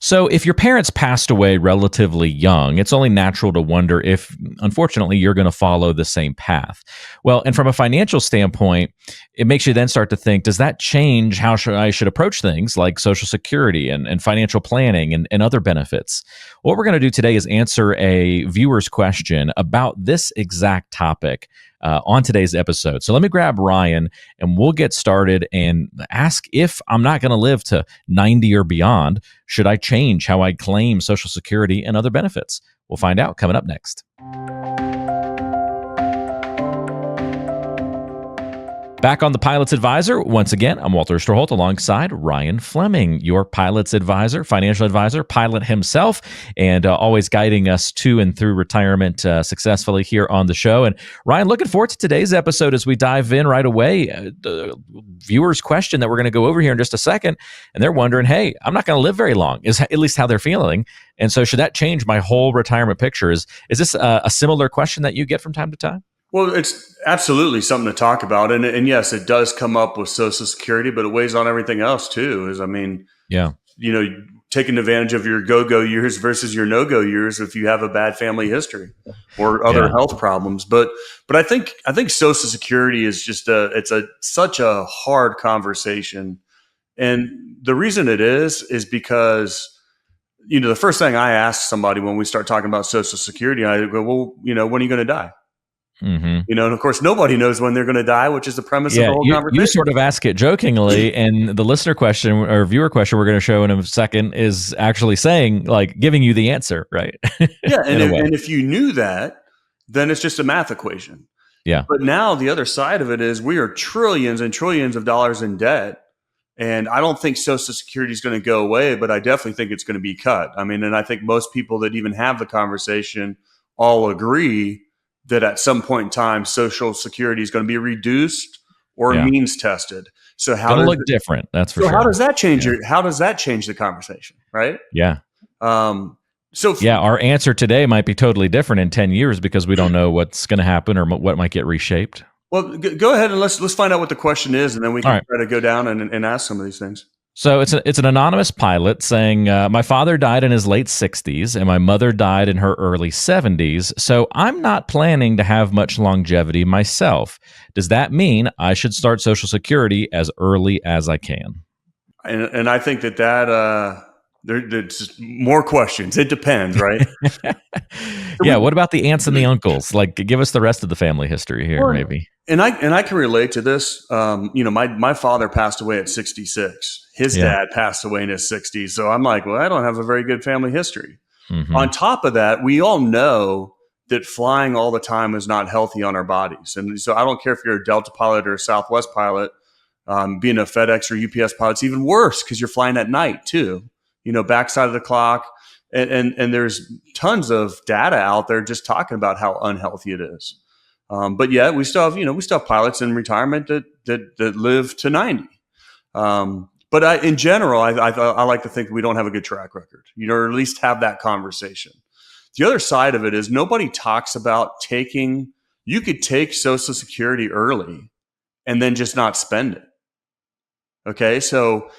So, if your parents passed away relatively young, it's only natural to wonder if, unfortunately, you're going to follow the same path. Well, and from a financial standpoint, it makes you then start to think, does that change how I should approach things like Social Security and financial planning and other benefits? What we're going to do today is answer a viewer's question about this exact topic on today's episode. So, let me grab Ryan and we'll get started and ask if I'm not going to live to 90 or beyond. Should I change how I claim Social Security and other benefits? We'll find out coming up next. Back on the Pilot's Advisor, once again, I'm Walter Stroholt alongside Ryan Fleming, your Pilot's Advisor, financial advisor, pilot himself, and always guiding us to and through retirement successfully here on the show. And Ryan, looking forward to today's episode as we dive in right away. The viewer's question that we're going to go over here in just a second, and they're wondering, hey, I'm not going to live very long, is at least how they're feeling. And so should that change my whole retirement picture? Is this a similar question that you get from time to time? Well, it's absolutely something to talk about. And yes, it does come up with Social Security, but it weighs on everything else too. Taking advantage of your go-go years versus your no-go years if you have a bad family history or other health problems. But I think Social Security is just such a hard conversation. And the reason it is because the first thing I ask somebody when we start talking about Social Security, I go, well, when are you going to die? Mm-hmm. And of course, nobody knows when they're going to die, which is the premise of the whole conversation. You sort of ask it jokingly, and the listener question or viewer question we're going to show in a second is actually saying, like, giving you the answer, right? Yeah, and if you knew that, then it's just a math equation. Yeah. But now the other side of it is we are trillions and trillions of dollars in debt, and I don't think Social Security is going to go away, but I definitely think it's going to be cut. I mean, and I think most people that even have the conversation all agree that at some point in time, Social Security is going to be reduced or means tested. So how does it look different? That's for sure. How does that change how does that change the conversation? Right? Yeah. Our answer today might be totally different in 10 years because we don't know what's going to happen or what might get reshaped. Well, go ahead and let's find out what the question is, and then we can try to go down and ask some of these things. So it's an anonymous pilot saying, my father died in his late 60s and my mother died in her early 70s, so I'm not planning to have much longevity myself. Does that mean I should start Social Security as early as I can? And I think there's more questions. It depends, right? What about the aunts and the uncles? Like, give us the rest of the family history here, maybe. And I can relate to this. My father passed away at 66. His dad passed away in his 60s. So I'm like, well, I don't have a very good family history. Mm-hmm. On top of that, we all know that flying all the time is not healthy on our bodies. And so I don't care if you're a Delta pilot or a Southwest pilot, being a FedEx or UPS pilot, it's even worse because you're flying at night too. Backside of the clock. And there's tons of data out there just talking about how unhealthy it is. But yet we still have pilots in retirement that live to 90. But in general, I like to think we don't have a good track record, or at least have that conversation. The other side of it is nobody talks about you could take Social Security early and then just not spend it. Okay. So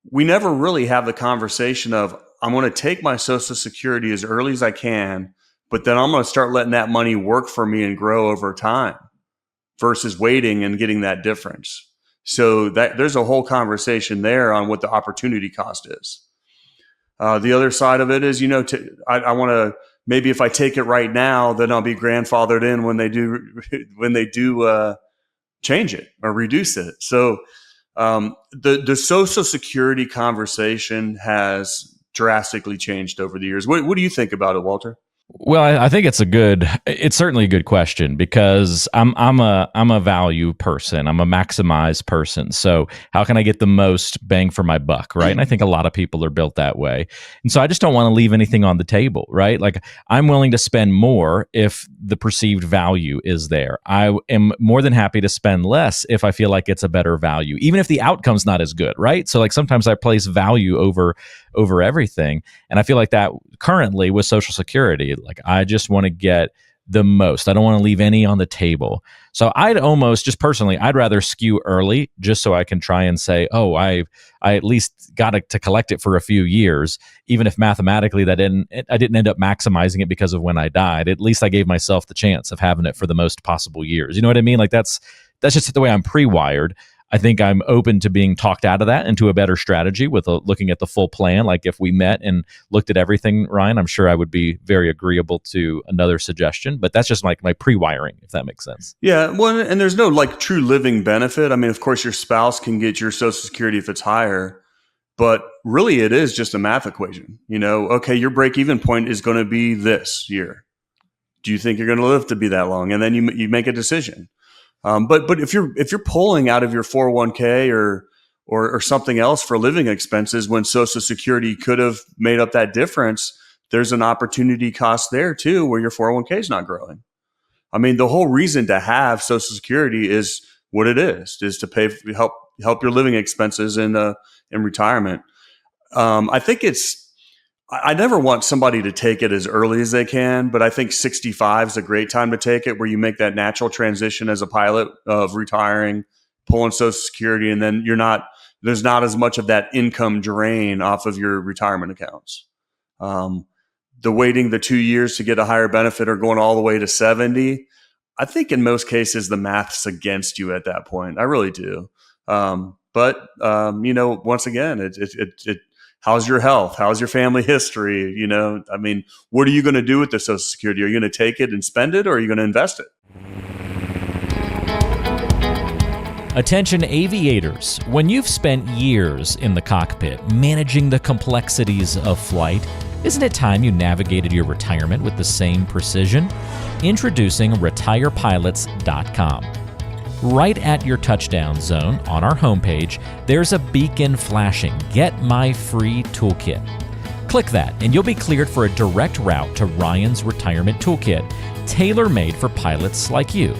we never really have the conversation of, I'm going to take my Social Security as early as I can, but then I'm going to start letting that money work for me and grow over time versus waiting and getting that difference. So there's a whole conversation there on what the opportunity cost is. The other side of it is, I want to, maybe if I take it right now, then I'll be grandfathered in when they do change it or reduce it. So the Social Security conversation has drastically changed over the years. What do you think about it, Walter? Well, I think it's certainly a good question because I'm a value person. I'm a maximized person. So how can I get the most bang for my buck, right? And I think a lot of people are built that way. And so I just don't want to leave anything on the table, right? Like I'm willing to spend more if the perceived value is there. I am more than happy to spend less if I feel like it's a better value, even if the outcome's not as good, right? So like sometimes I place value over everything. And I feel like that currently with Social Security, like I just want to get the most. I don't want to leave any on the table. So I'd almost, just personally, I'd rather skew early just so I can try and say, oh, I at least got to collect it for a few years, even if mathematically I didn't end up maximizing it because of when I died. At least I gave myself the chance of having it for the most possible years. You know what I mean? Like that's just the way I'm pre-wired. I think I'm open to being talked out of that into a better strategy with looking at the full plan. Like if we met and looked at everything, Ryan, I'm sure I would be very agreeable to another suggestion. But that's just like my pre-wiring, if that makes sense. Yeah, well, and there's no like true living benefit. I mean, of course, your spouse can get your Social Security if it's higher, but really, it is just a math equation. Okay, your break-even point is going to be this year. Do you think you're going to live to be that long? And then you make a decision. But if you're pulling out of your 401k or something else for living expenses when Social Security could have made up that difference, there's an opportunity cost there too, where your 401k is not growing. I mean, the whole reason to have Social Security is what it is to pay help your living expenses in retirement. I think I never want somebody to take it as early as they can, but I think 65 is a great time to take it, where you make that natural transition as a pilot of retiring, pulling Social Security, and then there's not as much of that income drain off of your retirement accounts. The waiting the 2 years to get a higher benefit or going all the way to 70, I think in most cases the math's against you at that point. I really do. But once again, it how's your health? How's your family history? I mean, what are you going to do with the Social Security? Are you going to take it and spend it, or are you going to invest it? Attention aviators, when you've spent years in the cockpit managing the complexities of flight, isn't it time you navigated your retirement with the same precision? Introducing retirepilots.com. Right at your touchdown zone on our homepage, there's a beacon flashing, "Get my free toolkit." Click that and you'll be cleared for a direct route to Ryan's retirement toolkit, tailor-made for pilots like you.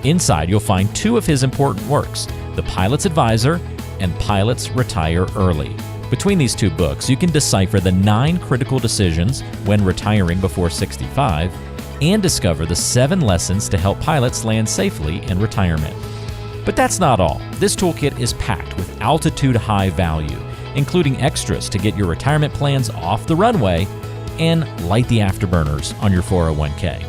Inside, you'll find two of his important works, The Pilot's Advisor and Pilots Retire Early. Between these two books, you can decipher the 9 critical decisions when retiring before 65 and discover the 7 lessons to help pilots land safely in retirement. But that's not all. This toolkit is packed with altitude-high value, including extras to get your retirement plans off the runway and light the afterburners on your 401k.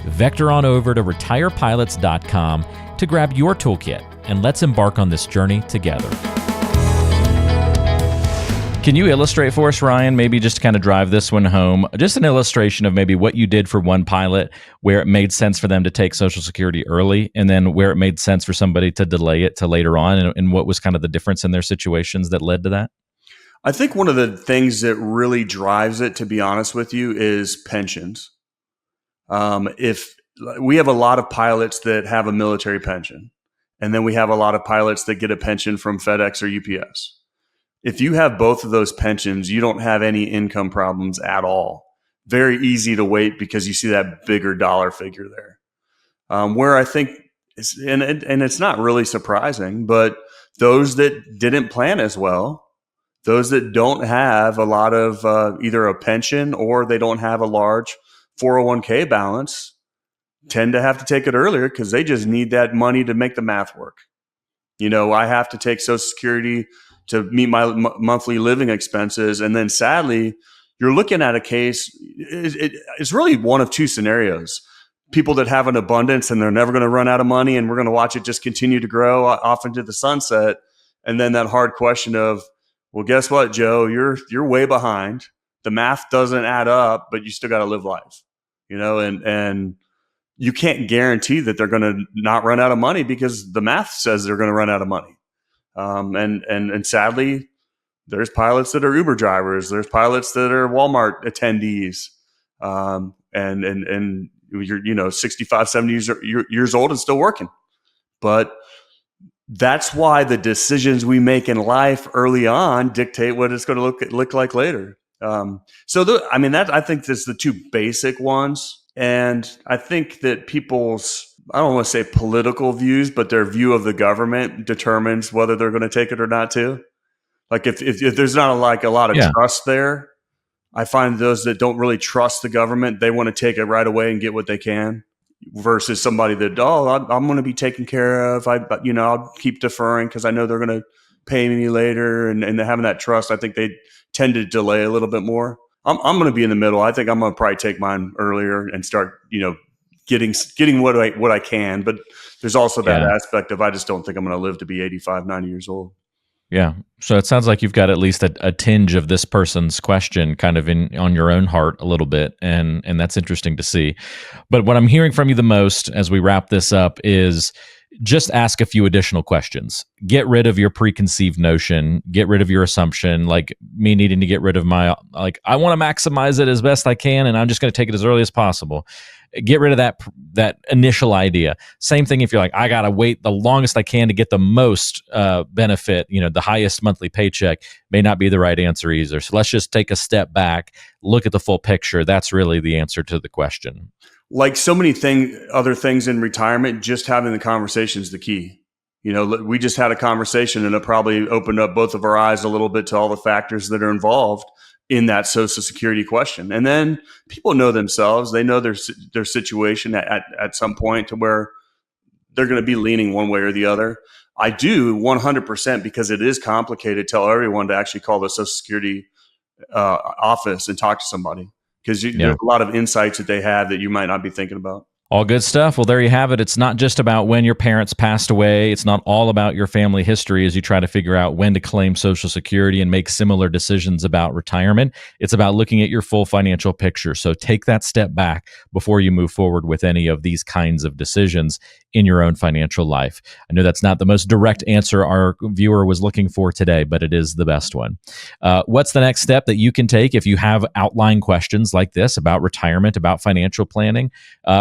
Vector on over to retirepilots.com to grab your toolkit, and let's embark on this journey together. Can you illustrate for us, Ryan, maybe just to kind of drive this one home, just an illustration of maybe what you did for one pilot where it made sense for them to take Social Security early, and then where it made sense for somebody to delay it to later on, and what was kind of the difference in their situations that led to that? I think one of the things that really drives it, to be honest with you, is pensions. If we have a lot of pilots that have a military pension, and then we have a lot of pilots that get a pension from FedEx or UPS. If you have both of those pensions, you don't have any income problems at all. Very easy to wait because you see that bigger dollar figure there. Where I think, and it's not really surprising, but those that didn't plan as well, those that don't have a lot of either a pension or they don't have a large 401k balance, tend to have to take it earlier because they just need that money to make the math work. I have to take Social Security to meet my monthly living expenses. And then sadly, you're looking at a case, it's really one of two scenarios. People that have an abundance and they're never going to run out of money, and we're going to watch it just continue to grow off into the sunset. And then that hard question of, well, guess what, Joe, you're way behind. The math doesn't add up, but you still got to live life, and you can't guarantee that they're going to not run out of money because the math says they're going to run out of money. And sadly, there's pilots that are Uber drivers. There's pilots that are Walmart attendees. And you're 65, 70 years old and still working. But that's why the decisions we make in life early on dictate what it's going to look like later. I think that's the two basic ones. And I think that I don't want to say political views, but their view of the government determines whether they're going to take it or not too. Like if there's not a lot of trust there, I find those that don't really trust the government, they want to take it right away and get what they can. versus somebody that, I'm going to be taken care of. I'll keep deferring because I know they're going to pay me later, and having that trust, I think they tend to delay a little bit more. I'm going to be in the middle. I think I'm going to probably take mine earlier and start, getting what I can. But there's also that aspect of, I just don't think I'm going to live to be 85, 90 years old. Yeah. So it sounds like you've got at least a tinge of this person's question kind of on your own heart a little bit. And that's interesting to see. But what I'm hearing from you the most as we wrap this up is just ask a few additional questions. Get rid of your preconceived notion, get rid of your assumption, like me needing to get rid of I want to maximize it as best I can, and I'm just going to take it as early as possible. Get rid of that initial idea. Same thing if you're like, I got to wait the longest I can to get the most benefit, the highest monthly paycheck may not be the right answer either. So let's just take a step back, look at the full picture. That's really the answer to the question. Like so many other things in retirement, just having the conversation is the key. We just had a conversation, and it probably opened up both of our eyes a little bit to all the factors that are involved in that Social Security question. And then people know themselves. They know their situation at some point to where they're going to be leaning one way or the other. I do 100%, because it is complicated, tell everyone to actually call the Social Security office and talk to somebody, because there's a lot of insights that they have that you might not be thinking about. All good stuff. Well, there you have it. It's not just about when your parents passed away. It's not all about your family history as you try to figure out when to claim Social Security and make similar decisions about retirement. It's about looking at your full financial picture. So take that step back before you move forward with any of these kinds of decisions in your own financial life. I know that's not the most direct answer our viewer was looking for today, but it is the best one. What's the next step that you can take if you have outline questions like this about retirement, about financial planning?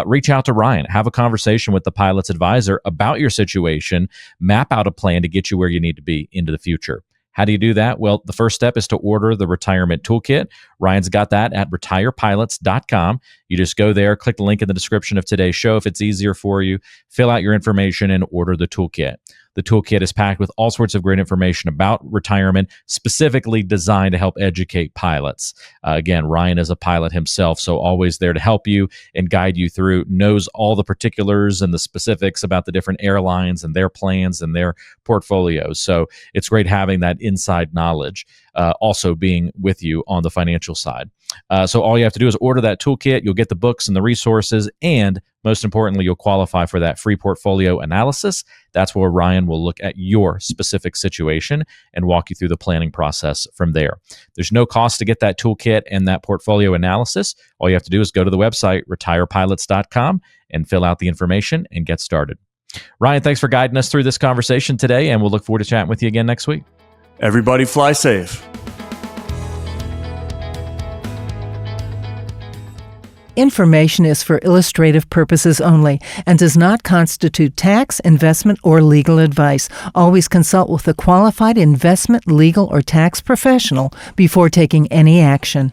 Reach out to Ryan. Have a conversation with the pilot's advisor about your situation. Map out a plan to get you where you need to be into the future. How do you do that? Well, the first step is to order the retirement toolkit. Ryan's got that at retirepilots.com. You just go there, click the link in the description of today's show if it's easier for you, fill out your information, and order the toolkit. The toolkit is packed with all sorts of great information about retirement, specifically designed to help educate pilots. Again, Ryan is a pilot himself, so always there to help you and guide you through, knows all the particulars and the specifics about the different airlines and their plans and their portfolios. So it's great having that inside knowledge, also being with you on the financial side. So all you have to do is order that toolkit. You'll get the books and the resources, and most importantly, you'll qualify for that free portfolio analysis. That's where Ryan will look at your specific situation and walk you through the planning process from there. There's no cost to get that toolkit and that portfolio analysis. All you have to do is go to the website, retirepilots.com, and fill out the information and get started. Ryan, thanks for guiding us through this conversation today, and we'll look forward to chatting with you again next week. Everybody fly safe. Information is for illustrative purposes only and does not constitute tax, investment, or legal advice. Always consult with a qualified investment, legal, or tax professional before taking any action.